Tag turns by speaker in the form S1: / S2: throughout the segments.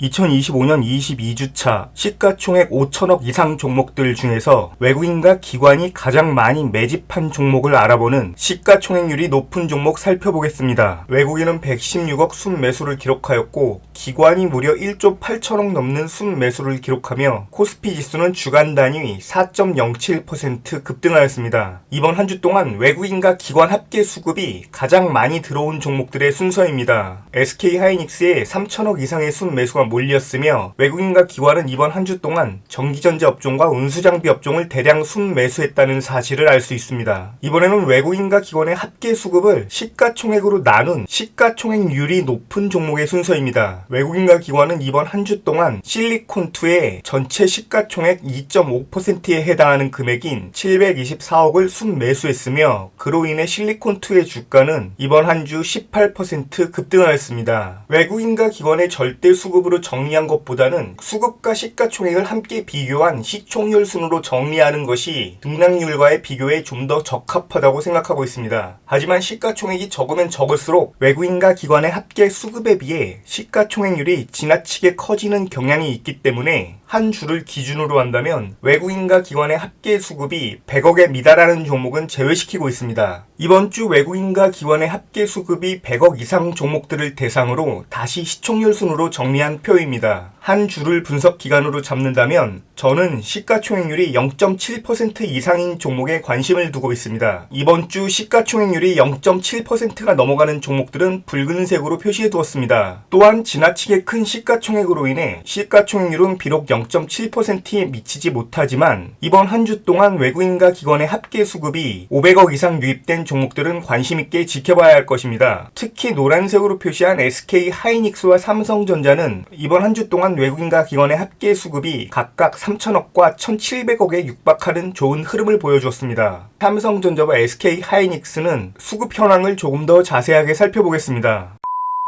S1: 2025년 22주차 시가총액 5천억 이상 종목들 중에서 외국인과 기관이 가장 많이 매집한 종목을 알아보는 시가총액률이 높은 종목 살펴보겠습니다. 외국인은 116억 순매수를 기록하였고 기관이 무려 1조 8천억 넘는 순매수를 기록하며 코스피 지수는 주간 단위 4.07% 급등하였습니다. 이번 한 주 동안 외국인과 기관 합계 수급이 가장 많이 들어온 종목들의 순서입니다. SK하이닉스에 3천억 이상의 순매수가 몰렸으며 외국인과 기관은 이번 한 주 동안 전기전자 업종과 운수장비 업종을 대량 순매수했다는 사실을 알 수 있습니다. 이번에는 외국인과 기관의 합계 수급을 시가총액으로 나눈 시가총액률이 높은 종목의 순서입니다. 외국인과 기관은 이번 한 주 동안 실리콘2의 전체 시가총액 2.5%에 해당하는 금액인 724억을 순매수했으며 그로 인해 실리콘2의 주가는 이번 한 주 18% 급등하였습니다. 외국인과 기관의 절대 수급으로 정리한 것보다는 수급과 시가총액을 함께 비교한 시총률 순으로 정리하는 것이 등락률과의 비교에 좀 더 적합하다고 생각하고 있습니다. 하지만 시가총액이 적으면 적을수록 외국인과 기관의 합계 수급에 비해 시가총액률이 지나치게 커지는 경향이 있기 때문에 한 주를 기준으로 한다면 외국인과 기관의 합계 수급이 100억에 미달하는 종목은 제외시키고 있습니다. 이번 주 외국인과 기관의 합계 수급이 100억 이상 종목들을 대상으로 다시 시총률 순으로 정리한 표입니다. 한 주를 분석 기간으로 잡는다면 저는 시가총액률이 0.7% 이상인 종목에 관심을 두고 있습니다. 이번 주 시가총액률이 0.7%가 넘어가는 종목들은 붉은색으로 표시해 두었습니다. 또한 지나치게 큰 시가총액으로 인해 시가총액률은 비록 0.7%에 미치지 못하지만 이번 한 주 동안 외국인과 기관의 합계 수급이 500억 이상 유입된 종목들은 관심있게 지켜봐야 할 것입니다. 특히 노란색으로 표시한 SK하이닉스와 삼성전자는 이번 한 주 동안 외국인과 기관의 합계 수급이 각각 3천억과 1,700억에 육박하는 좋은 흐름을 보여주었습니다. 삼성전자와 SK하이닉스는 수급 현황을 조금 더 자세하게 살펴보겠습니다.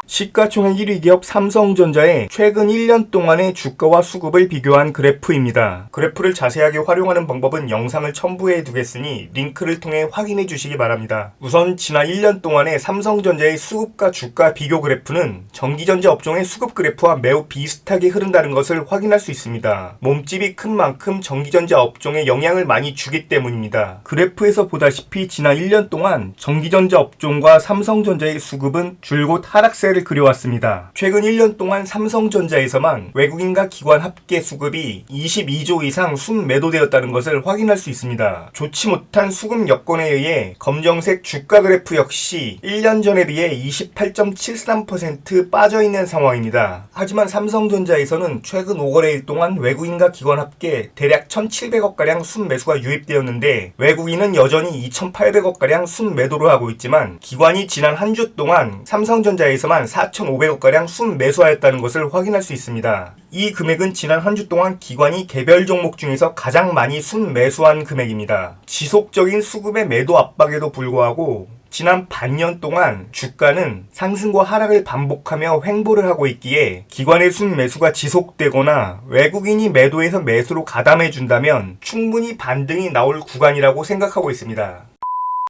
S1: 시가총액 1위 기업 삼성전자의 최근 1년 동안의 주가와 수급을 비교한 그래프입니다. 그래프를 자세하게 활용하는 방법은 영상을 첨부해 두겠으니 링크를 통해 확인해 주시기 바랍니다. 우선 지난 1년 동안의 삼성전자의 수급과 주가 비교 그래프는 전기전자 업종의 수급 그래프와 매우 비슷하게 흐른다는 것을 확인할 수 있습니다. 몸집이 큰 만큼 전기전자 업종에 영향을 많이 주기 때문입니다. 그래프에서 보다시피 지난 1년 동안 전기전자 업종과 삼성전자의 수급은 줄곧 하락세를 그려왔습니다. 최근 1년 동안 삼성전자에서만 외국인과 기관 합계 수급이 22조 이상 순매도되었다는 것을 확인할 수 있습니다. 좋지 못한 수급 여건에 의해 검정색 주가 그래프 역시 1년 전에 비해 28.73% 빠져있는 상황입니다. 하지만 삼성전자에서는 최근 5거래일 동안 외국인과 기관 합계 대략 1,700억가량 순매수가 유입되었는데 외국인은 여전히 2,800억가량 순매도를 하고 있지만 기관이 지난 한 주 동안 삼성전자에서만 4,500억가량 순매수하였다는 것을 확인할 수 있습니다. 이 금액은 지난 한 주 동안 기관이 개별 종목 중에서 가장 많이 순매수한 금액입니다. 지속적인 수급의 매도 압박에도 불구하고 지난 반년 동안 주가는 상승과 하락을 반복하며 횡보를 하고 있기에 기관의 순매수가 지속되거나 외국인이 매도해서 매수로 가담해준다면 충분히 반등이 나올 구간이라고 생각하고 있습니다.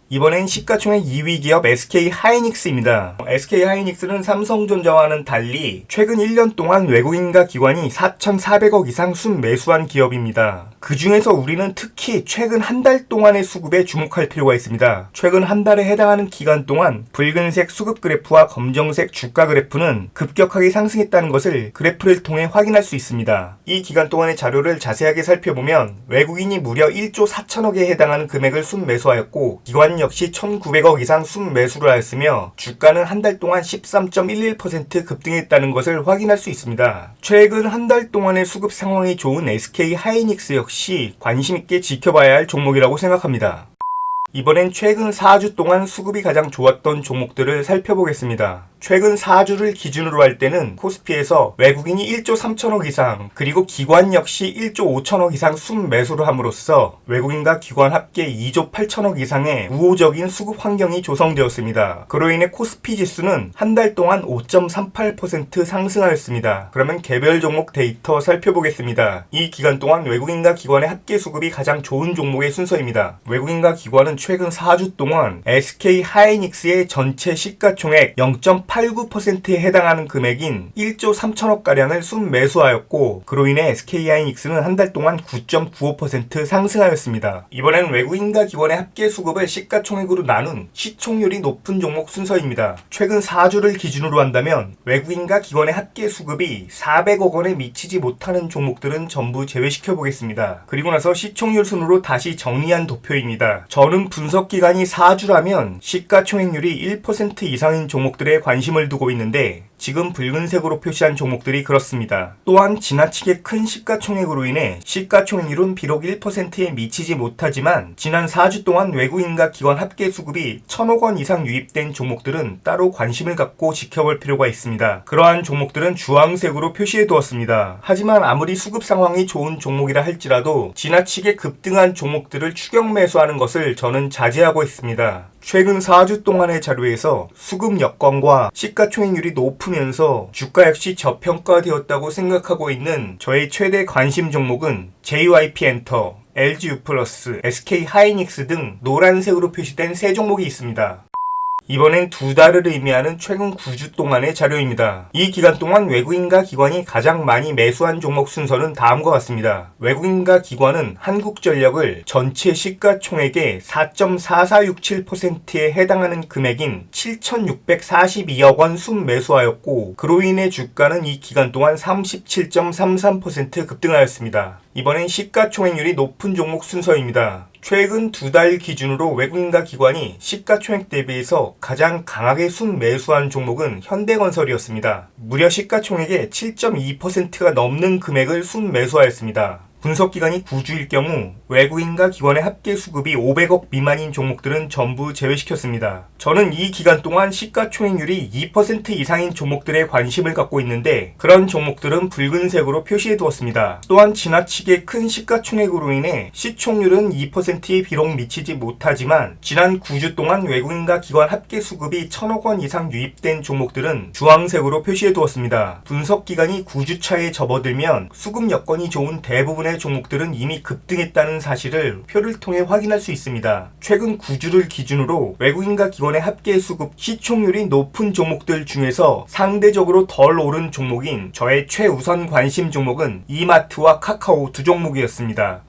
S1: 이번엔 시가총액 2위 기업 SK하이닉스입니다. SK하이닉스는 삼성전자와는 달리 최근 1년 동안 외국인과 기관이 4,400억 이상 순매수한 기업입니다. 그 중에서 우리는 특히 최근 한 달 동안의 수급에 주목할 필요가 있습니다. 최근 한 달에 해당하는 기간 동안 붉은색 수급 그래프와 검정색 주가 그래프는 급격하게 상승했다는 것을 그래프를 통해 확인할 수 있습니다. 이 기간 동안의 자료를 자세하게 살펴보면 외국인이 무려 1조 4천억에 해당하는 금액을 순매수하였고 기관 역시 1,900억 이상 순매수를 하였으며 주가는 한 달 동안 13.11% 급등했다는 것을 확인할 수 있습니다. 최근 한 달 동안의 수급 상황이 좋은 SK하이닉스 역시 관심있게 지켜봐야 할 종목이라고 생각합니다. 이번엔 최근 4주 동안 수급이 가장 좋았던 종목들을 살펴보겠습니다. 최근 4주를 기준으로 할 때는 코스피에서 외국인이 1조 3천억 이상 그리고 기관 역시 1조 5천억 이상 순매수를 함으로써 외국인과 기관 합계 2조 8천억 이상의 우호적인 수급 환경이 조성되었습니다. 그로 인해 코스피 지수는 한 달 동안 5.38% 상승하였습니다. 그러면 개별 종목 데이터 살펴보겠습니다. 이 기간 동안 외국인과 기관의 합계 수급이 가장 좋은 종목의 순서입니다. 외국인과 기관은 최근 4주 동안 SK하이닉스의 전체 시가총액 0.8 0.89%에 해당하는 금액인 1조 3천억가량을 순매수하였고, 그로 인해 SK하이닉스는 한 달 동안 9.95% 상승하였습니다. 이번엔 외국인과 기관의 합계 수급을 시가총액으로 나눈 시총률이 높은 종목 순서입니다. 최근 4주를 기준으로 한다면 외국인과 기관의 합계 수급이 400억 원에 미치지 못하는 종목들은 전부 제외시켜 보겠습니다. 그리고 나서 시총률 순으로 다시 정리한 도표입니다. 저는 분석기간이 4주라면 시가총액률이 1% 이상인 종목들에 관심을 두고 있는데, 지금 붉은색으로 표시한 종목들이 그렇습니다. 또한 지나치게 큰 시가총액으로 인해 시가총액률은 비록 1%에 미치지 못하지만 지난 4주 동안 외국인과 기관 합계 수급이 1,000억 원 이상 유입된 종목들은 따로 관심을 갖고 지켜볼 필요가 있습니다. 그러한 종목들은 주황색으로 표시해 두었습니다. 하지만 아무리 수급 상황이 좋은 종목이라 할지라도 지나치게 급등한 종목들을 추격 매수하는 것을 저는 자제하고 있습니다. 최근 4주 동안의 자료에서 수급 여건과 시가총액률이 높으면서 주가 역시 저평가되었다고 생각하고 있는 저의 최대 관심 종목은 JYP엔터, LGU+, SK하이닉스 등 노란색으로 표시된 세 종목이 있습니다. 이번엔 2달을 의미하는 최근 9주 동안의 자료입니다. 이 기간 동안 외국인과 기관이 가장 많이 매수한 종목 순서는 다음과 같습니다. 외국인과 기관은 한국전력을 전체 시가총액의 4.4467%에 해당하는 금액인 7,642억 원 순매수하였고, 그로 인해 주가는 이 기간 동안 37.33% 급등하였습니다. 이번엔 시가총액률이 높은 종목 순서입니다. 최근 2달 기준으로 외국인과 기관이 시가총액 대비해서 가장 강하게 순매수한 종목은 현대건설이었습니다. 무려 시가총액의 7.2%가 넘는 금액을 순매수하였습니다. 분석기간이 9주일 경우 외국인과 기관의 합계 수급이 500억 미만인 종목들은 전부 제외시켰습니다. 저는 이 기간 동안 시가총액률이 2% 이상인 종목들에 관심을 갖고 있는데, 그런 종목들은 붉은색으로 표시해 두었습니다. 또한 지나치게 큰 시가총액으로 인해 시총률은 2%에 비록 미치지 못하지만 지난 9주 동안 외국인과 기관 합계 수급이 1,000억 원 이상 유입된 종목들은 주황색으로 표시해 두었습니다. 분석기간이 9주 차에 접어들면 수급 여건이 좋은 대부분의 종목들은 이미 급등했다는 사실을 표를 통해 확인할 수 있습니다. 최근 9주를 기준으로 외국인과 기관의 합계 수급 시총률이 높은 종목들 중에서 상대적으로 덜 오른 종목인 저의 최우선 관심 종목은 이마트와 카카오 두 종목이었습니다.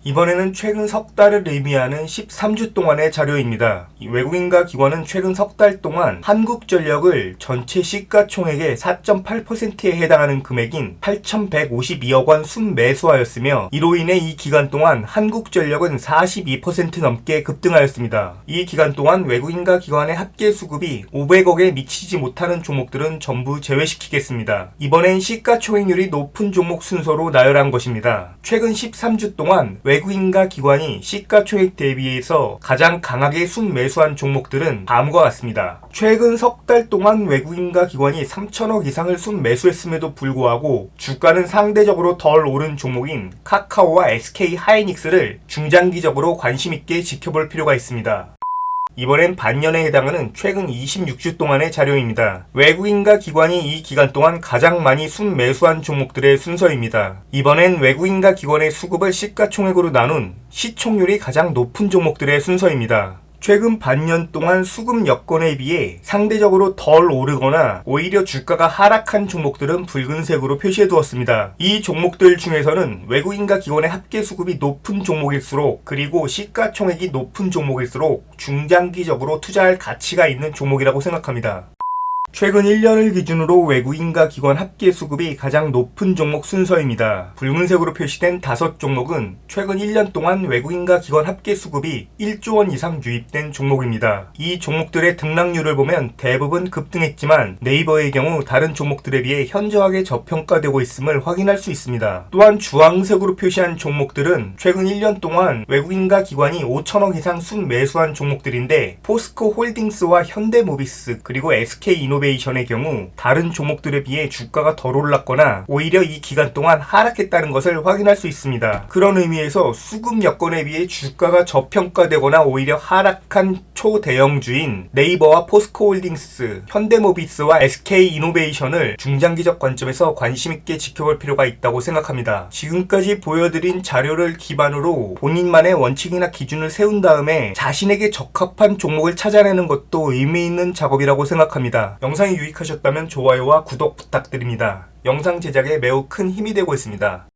S1: 이번에는 최근 석 달을 의미하는 13주 동안의 자료입니다. 외국인과 기관은 최근 석 달 동안 한국전력을 전체 시가총액의 4.8%에 해당하는 금액인 8,152억 원 순매수하였으며, 이로 인해 이 기간 동안 한국전력은 42% 넘게 급등하였습니다. 이 기간 동안 외국인과 기관의 합계 수급이 500억에 미치지 못하는 종목들은 전부 제외시키겠습니다. 이번엔 시가총액률이 높은 종목 순서로 나열한 것입니다. 최근 13주 동안 외국인과 기관이 시가총액 대비해서 가장 강하게 순매수한 종목들은 다음과 같습니다. 최근 석 달 동안 외국인과 기관이 3천억 이상을 순매수했음에도 불구하고 주가는 상대적으로 덜 오른 종목인 카카오와 SK하이닉스를 중장기적으로 관심있게 지켜볼 필요가 있습니다. 이번엔 반년에 해당하는 최근 26주 동안의 자료입니다. 외국인과 기관이 이 기간 동안 가장 많이 순매수한 종목들의 순서입니다. 이번엔 외국인과 기관의 수급을 시가총액으로 나눈 시총률이 가장 높은 종목들의 순서입니다. 최근 반년 동안 수급 여건에 비해 상대적으로 덜 오르거나 오히려 주가가 하락한 종목들은 붉은색으로 표시해 두었습니다. 이 종목들 중에서는 외국인과 기관의 합계 수급이 높은 종목일수록, 그리고 시가총액이 높은 종목일수록 중장기적으로 투자할 가치가 있는 종목이라고 생각합니다. 최근 1년을 기준으로 외국인과 기관 합계 수급이 가장 높은 종목 순서입니다. 붉은색으로 표시된 5종목은 최근 1년 동안 외국인과 기관 합계 수급이 1조 원 이상 유입된 종목입니다. 이 종목들의 등락률을 보면 대부분 급등했지만 네이버의 경우 다른 종목들에 비해 현저하게 저평가되고 있음을 확인할 수 있습니다. 또한 주황색으로 표시한 종목들은 최근 1년 동안 외국인과 기관이 5천억 이상 순매수한 종목들인데, 포스코 홀딩스와 현대모비스 그리고 SK이노베이션의 경우 다른 종목들에 비해 주가가 덜 올랐거나 오히려 이 기간 동안 하락했다는 것을 확인할 수 있습니다. 그런 의미에서 수급 여건에 비해 주가가 저평가되거나 오히려 하락한 초대형주인 네이버와 포스코홀딩스, 현대모비스와 SK이노베이션을 중장기적 관점에서 관심있게 지켜볼 필요가 있다고 생각합니다. 지금까지 보여드린 자료를 기반으로 본인만의 원칙이나 기준을 세운 다음에 자신에게 적합한 종목을 찾아내는 것도 의미 있는 작업이라고 생각합니다. 영상이 유익하셨다면 좋아요와 구독 부탁드립니다. 영상 제작에 매우 큰 힘이 되고 있습니다.